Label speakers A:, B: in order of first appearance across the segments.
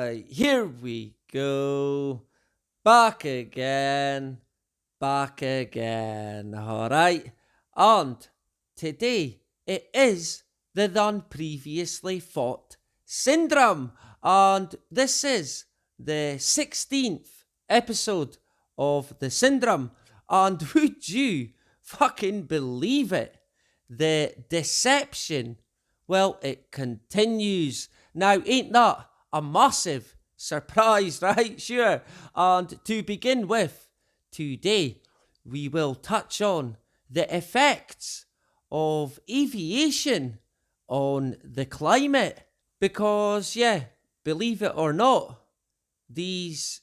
A: Alright, here we go. Back again. Alright. And today it is the Done Previously Fought Syndrome. And this is the 16th episode of the Syndrome. And would you fucking believe it? The deception, well, it continues. Now, ain't that a massive surprise, right? Sure. And to begin with, today we will touch on the effects of aviation on the climate. Because, yeah, believe it or not, these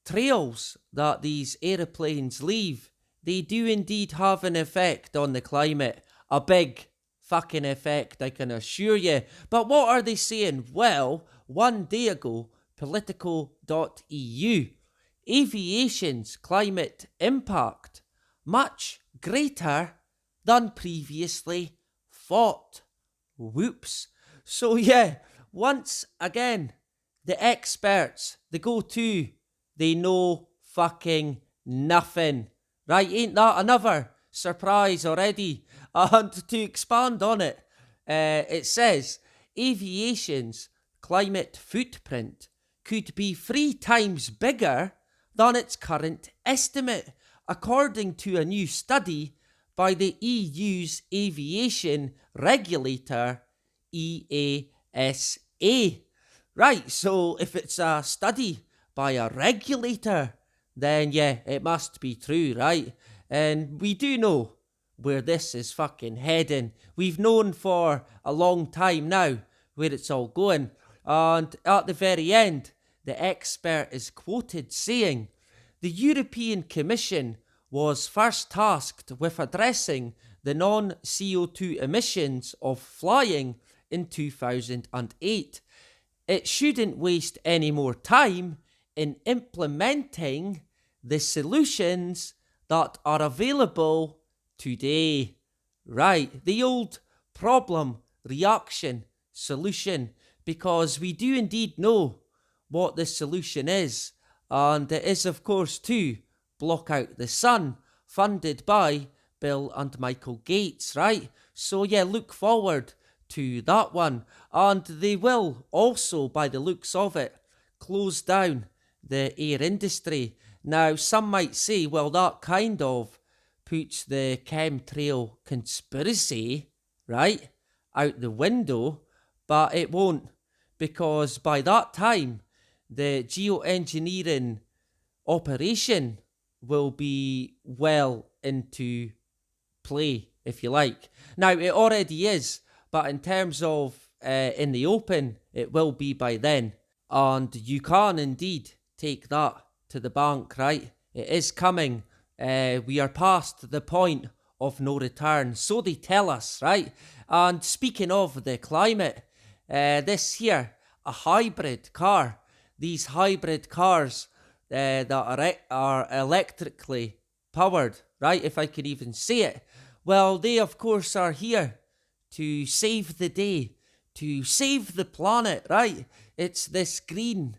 A: trails that these aeroplanes leave, they do indeed have an effect on the climate. A big fucking effect, I can assure you. But what are they saying? Well, one day ago, politico.eu, aviation's climate impact much greater than previously thought. Whoops. So yeah, once again, the experts, the go-to, they know fucking nothing. Right, ain't that another surprise already? And to expand on it, it says aviation's climate footprint could be 3 times bigger than its current estimate, according to a new study by the EU's aviation regulator, EASA. Right, so if it's a study by a regulator, then yeah, it must be true, right? And we do know where this is fucking heading. We've known for a long time now where it's all going. And at the very end, the expert is quoted saying, the European Commission was first tasked with addressing the non-CO2 emissions of flying in 2008. It shouldn't waste any more time in implementing the solutions that are available today. Right, the old problem, reaction, solution, because we do indeed know what the solution is, and it is of course to block out the sun, funded by Bill and Michael Gates, right? So yeah, look forward to that one, and they will also, by the looks of it, close down the air industry. Now, some might say, well, that kind of puts the chemtrail conspiracy, right, out the window, but it won't, because by that time, the geoengineering operation will be well into play, if you like. Now, it already is, but in terms of in the open, it will be by then. And you can indeed take that to the bank, right? It is coming. We are past the point of no return, so they tell us, right? And speaking of the climate, this here, a hybrid car. These hybrid cars that are electrically powered, right? If I could even say it. Well, they of course are here to save the day, to save the planet, right? It's this green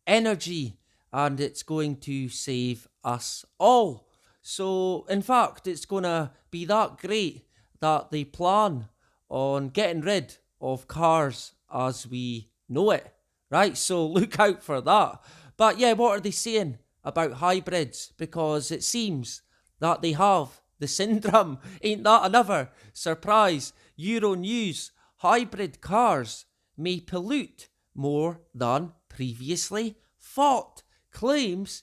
A: energy, and it's going to save us all. So, in fact, it's going to be that great that they plan on getting rid of cars as we know it, right? So, look out for that. But yeah, what are they saying about hybrids? Because it seems that they have the syndrome. Ain't that another surprise? Euronews, hybrid cars may pollute more than previously thought, claims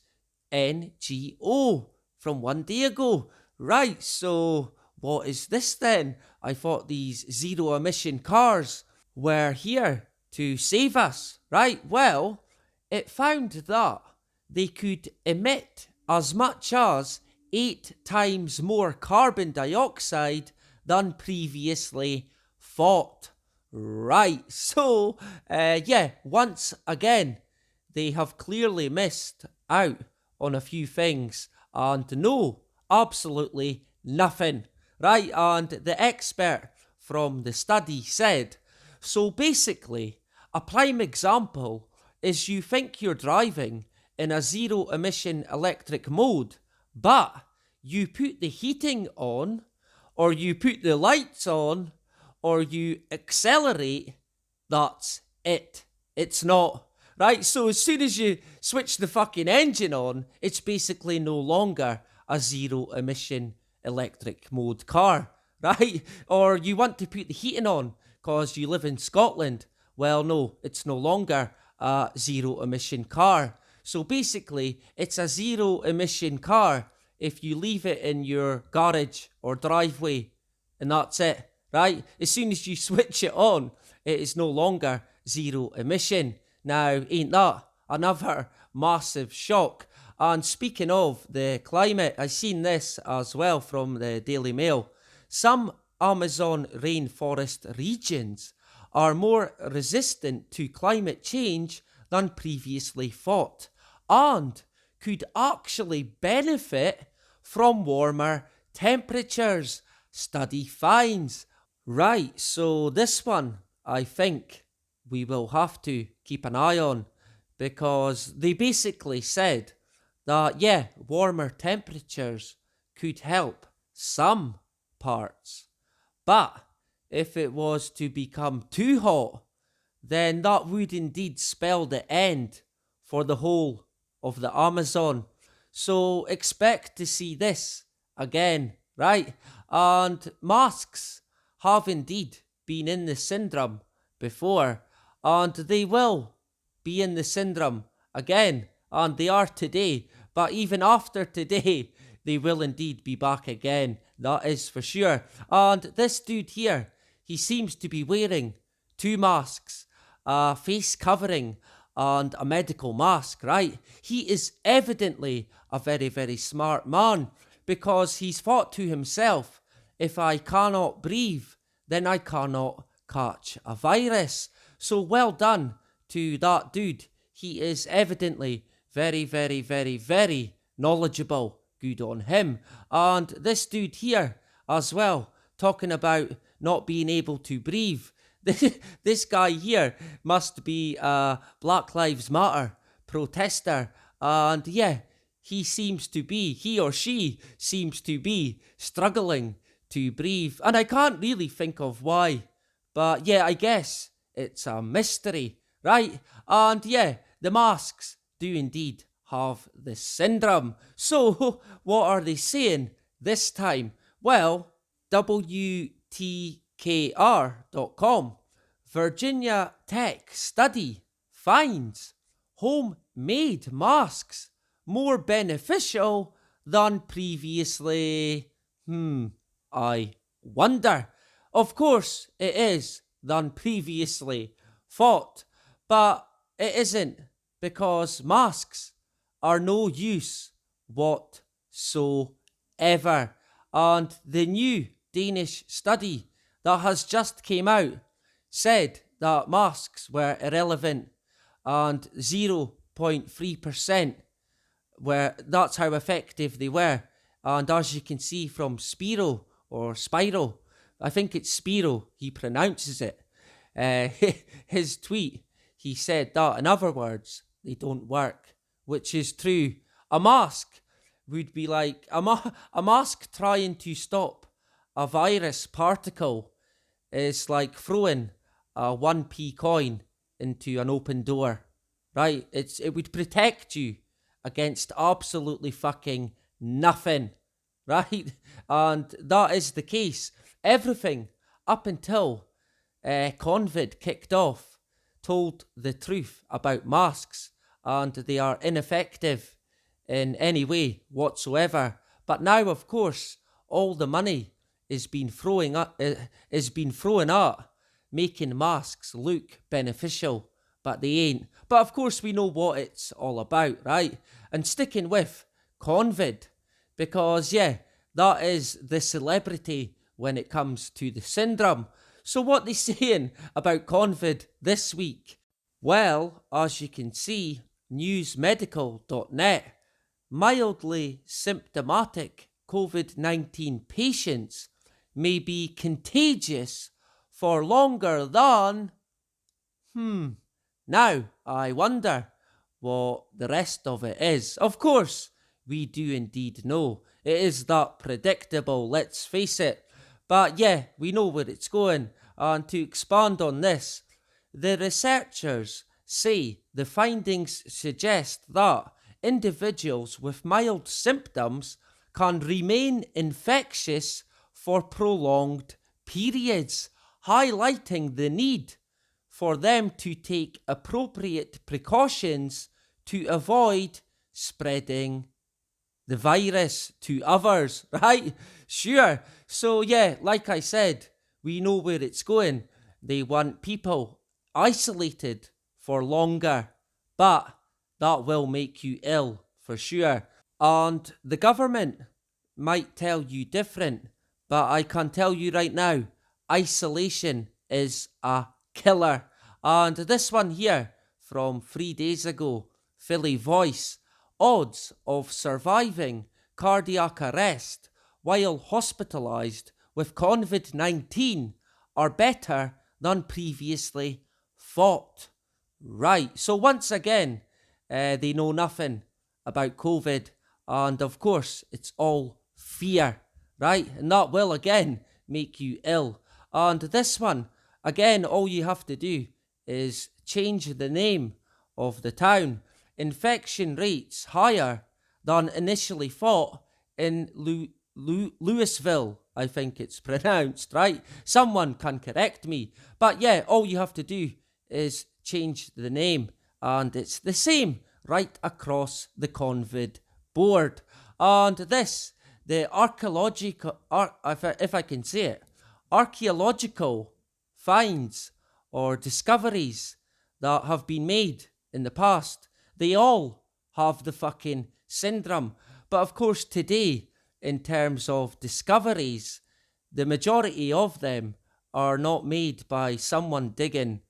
A: NGO from one day ago. Right, so what is this then? I thought these zero emission cars were here to save us, right? Well, it found that they could emit as much as 8 times more carbon dioxide than previously thought. Right, so yeah, once again, they have clearly missed out on a few things and know absolutely nothing, right? And the expert from the study said, so basically, a prime example is you think you're driving in a zero emission electric mode, but you put the heating on, or you put the lights on, or you accelerate, that's it. It's not. Right? So as soon as you switch the fucking engine on, it's basically no longer a zero emission electric mode car. Right? Or you want to put the heating on because you live in Scotland. Well, no, it's no longer a zero emission car. So basically, it's a zero emission car if you leave it in your garage or driveway, and that's it, right? As soon as you switch it on, it is no longer zero emission. Now, ain't that another massive shock? And speaking of the climate, I seen this as well from the Daily Mail. Some Amazon rainforest regions are more resistant to climate change than previously thought, and could actually benefit from warmer temperatures, study finds. Right, so this one I think we will have to keep an eye on, because they basically said that, yeah, warmer temperatures could help some parts, but if it was to become too hot, then that would indeed spell the end for the whole of the Amazon. So expect to see this again, right? And masks have indeed been in the syndrome before, and they will be in the syndrome again, and they are today. But even after today, they will indeed be back again. That is for sure. And this dude here, he seems to be wearing two masks, a face covering and a medical mask, right? He is evidently a very, very smart man, because he's thought to himself, if I cannot breathe, then I cannot catch a virus. So well done to that dude. He is evidently very, very, very, very knowledgeable. Good on him. And this dude here as well, talking about not being able to breathe. This guy here must be a Black Lives Matter protester. And yeah, he or she seems to be struggling to breathe. And I can't really think of why. But yeah, I guess it's a mystery, right? And yeah, the masks do indeed have this syndrome. So what are they saying this time? Well, WTKR.com, Virginia Tech study finds homemade masks more beneficial than previously. I wonder. Of course it is than previously thought, but it isn't, because masks are no use whatsoever. And the new Danish study that has just came out said that masks were irrelevant, and 0.3% where that's how effective they were. And as you can see from Spiro, I think it's Spiro, he pronounces it, his tweet, he said that, in other words, they don't work, which is true. A mask would be like a mask trying to stop a virus particle is like throwing a 1p coin into an open door, right? It would protect you against absolutely fucking nothing, right? And that is the case. Everything up until COVID kicked off told the truth about masks, and they are ineffective in any way whatsoever. But now, of course, all the money is being thrown at making masks look beneficial, but they ain't. But of course, we know what it's all about, right? And sticking with COVID, because yeah, that is the celebrity when it comes to the syndrome. So what they saying about COVID this week? Well, as you can see, newsmedical.net, mildly symptomatic COVID-19 patients may be contagious for longer than Now, I wonder what the rest of it is. Of course, we do indeed know. It is that predictable, let's face it. But yeah, we know where it's going. And to expand on this, the researchers say the findings suggest that individuals with mild symptoms can remain infectious for prolonged periods, highlighting the need for them to take appropriate precautions to avoid spreading the virus to others, right? Sure. So, yeah, like I said, we know where it's going. They want people isolated for longer, but that will make you ill for sure. And the government might tell you different, but I can tell you right now, isolation is a killer. And this one here from 3 days ago, Philly Voice, odds of surviving cardiac arrest while hospitalised with COVID-19 are better than previously thought. Right, so once again, they know nothing about COVID, and of course, it's all fear, right? And that will again make you ill. And this one, again, all you have to do is change the name of the town. Infection rates higher than initially thought in Louisville, I think it's pronounced, right? Someone can correct me. But yeah, all you have to do is change the name, and it's the same right across the COVID board. And this, the archaeological, if I can say it, archaeological finds or discoveries that have been made in the past, they all have the fucking syndrome. But of course, today, in terms of discoveries, the majority of them are not made by someone digging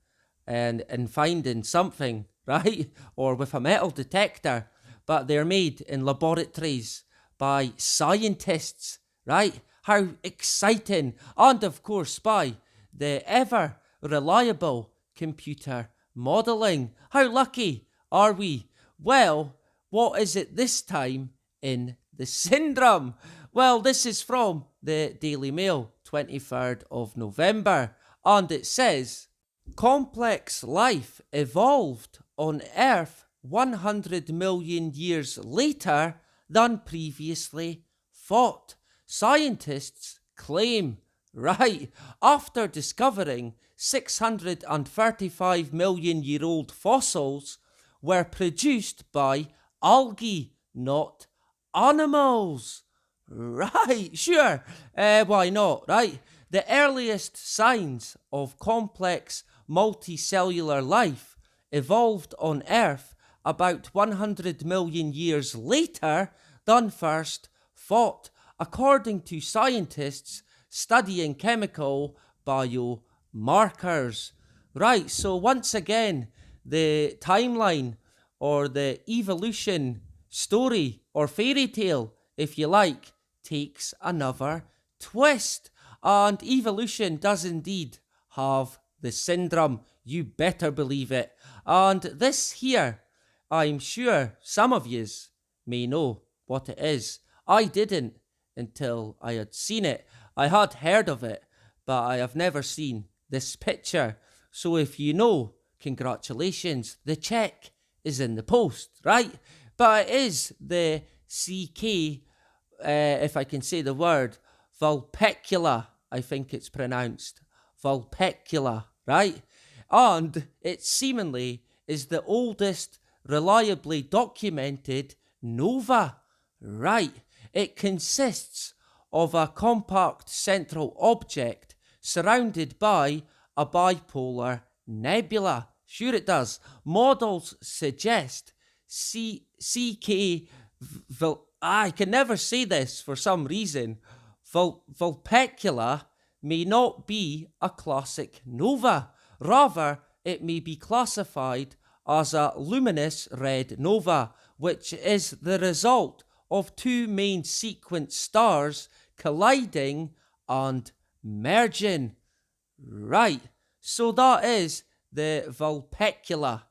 A: and finding something, right? Or with a metal detector, but they're made in laboratories by scientists, right? How exciting. And of course, by the ever reliable computer modelling. How lucky are we? Well, what is it this time in the syndrome? Well, this is from the Daily Mail, 23rd of November, and it says, complex life evolved on Earth 100 million years later than previously thought. Scientists claim, right, after discovering 635 million year old fossils were produced by algae, not animals. Right, sure, why not, right? The earliest signs of complex multicellular life evolved on Earth about 100 million years later than first thought, according to scientists studying chemical biomarkers. Right, so once again, the timeline or the evolution story or fairy tale, if you like, takes another twist. And evolution does indeed have the syndrome. You better believe it. And this here, I'm sure some of yous may know what it is. I didn't until I had seen it. I had heard of it, but I have never seen this picture. So if you know, congratulations, the check is in the post, right? But it is the CK, if I can say the word, Vulpecula, I think it's pronounced. Vulpecula, right? And it seemingly is the oldest reliably documented nova, right? It consists of a compact central object surrounded by a bipolar nebula. Sure it does. Models suggest CK, I can never say this for some reason, Vulpecula may not be a classic nova. Rather, it may be classified as a luminous red nova, which is the result of two main sequence stars colliding and merging. Right, so that is the vulpecula.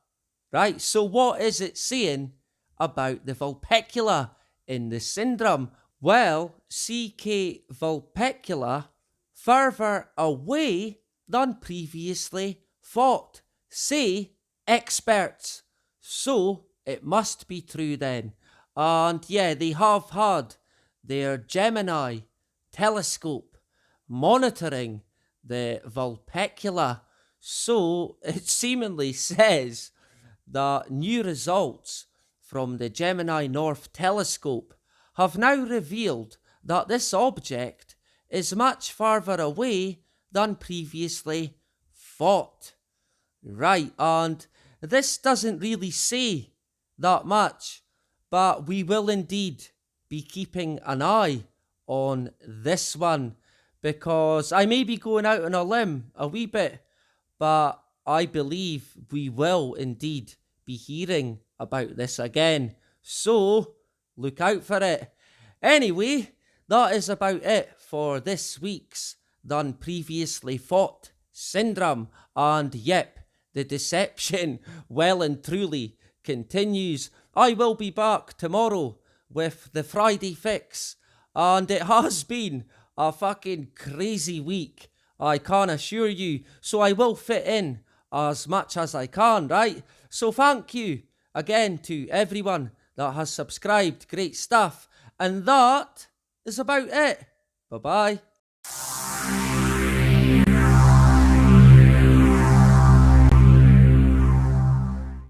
A: Right, so what is it saying about the vulpecula in the syndrome? Well, CK vulpecula further away than previously thought, say experts. So it must be true then. And yeah, they have had their Gemini telescope monitoring the vulpecula. So it seemingly says that new results from the Gemini North telescope have now revealed that this object is much farther away than previously thought. Right, and this doesn't really say that much, but we will indeed be keeping an eye on this one, because I may be going out on a limb a wee bit, but I believe we will indeed be hearing about this again. So, look out for it. Anyway, that is about it for this week's Than Previously Thought Syndrome. And yep, the deception well and truly continues. I will be back tomorrow with the Friday fix. And it has been a fucking crazy week, I can assure you. So I will fit in as much as I can, right? So thank you again to everyone that has subscribed. Great stuff. And that is about it. Bye-bye.